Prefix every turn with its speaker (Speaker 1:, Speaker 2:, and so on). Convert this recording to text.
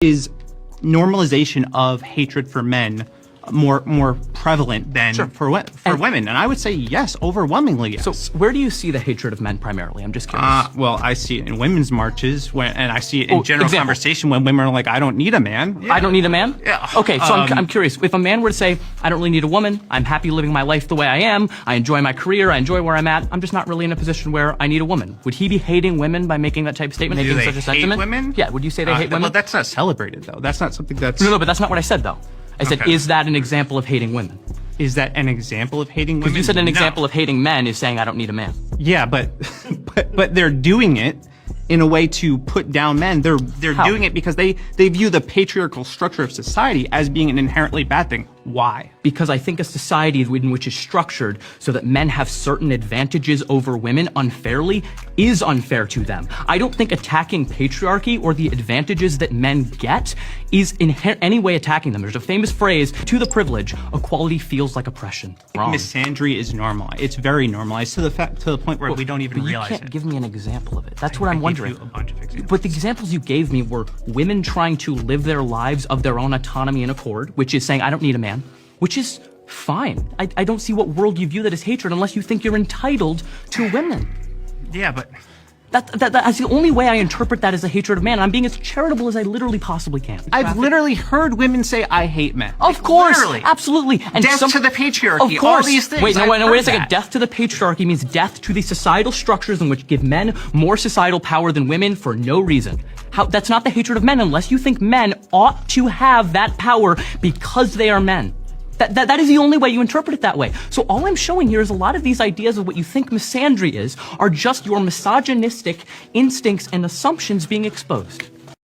Speaker 1: is normalization of hatred for men more prevalent than for women? And I would say yes, overwhelmingly yes.
Speaker 2: So where do you see the hatred of men primarily? I'm just curious.
Speaker 1: Well, I see it in women's marches, and I see it in general conversation when women are like, I don't need a man.
Speaker 2: I don't need a man?
Speaker 1: Yeah.
Speaker 2: Okay, so I'm curious. If a man were to say, I don't really need a woman, I'm happy living my life the way I am, I enjoy my career, I enjoy where I'm at, I'm just not really in a position where I need a woman. Would he be hating women by making that type of statement, making such a sentiment?
Speaker 1: Hate women?
Speaker 2: Yeah, would you say they hate women?
Speaker 1: Well, that's not celebrated, though. That's not something that's...
Speaker 2: No, but that's not what I said, though. I said, is that an example of hating women?
Speaker 1: Is that an example of hating women?
Speaker 2: Because you said an example of hating men is saying, I don't need a man.
Speaker 1: Yeah, but they're doing it in a way to put down men. They're doing it because they view the patriarchal structure of society as being an inherently bad thing. Why?
Speaker 2: Because I think a society in which is structured so that men have certain advantages over women unfairly is unfair to them. I don't think attacking patriarchy or the advantages that men get is in any way attacking them. There's a famous phrase, to the privilege, equality feels like oppression. Wrong.
Speaker 1: Misandry is normalized. It's very normalized to the point where we don't even realize it.
Speaker 2: You can't give me an example of it. That's what I'm wondering.
Speaker 1: I gave you a bunch of examples.
Speaker 2: But the examples you gave me were women trying to live their lives of their own autonomy and accord, which is saying, I don't need a man, which is fine. I don't see what world you view that as hatred unless you think you're entitled to women.
Speaker 1: Yeah, but...
Speaker 2: That's the only way I interpret that as a hatred of man. I'm being as charitable as I literally possibly can.
Speaker 1: I've literally heard women say, I hate men.
Speaker 2: Of course,
Speaker 1: literally.
Speaker 2: Absolutely. And
Speaker 1: death to the patriarchy,
Speaker 2: of course.
Speaker 1: All these things.
Speaker 2: Wait a second. Death to the patriarchy means death to the societal structures in which give men more societal power than women for no reason. That's not the hatred of men unless you think men ought to have that power because they are men. That is the only way you interpret it that way. So all I'm showing here is a lot of these ideas of what you think misandry is are just your misogynistic instincts and assumptions being exposed.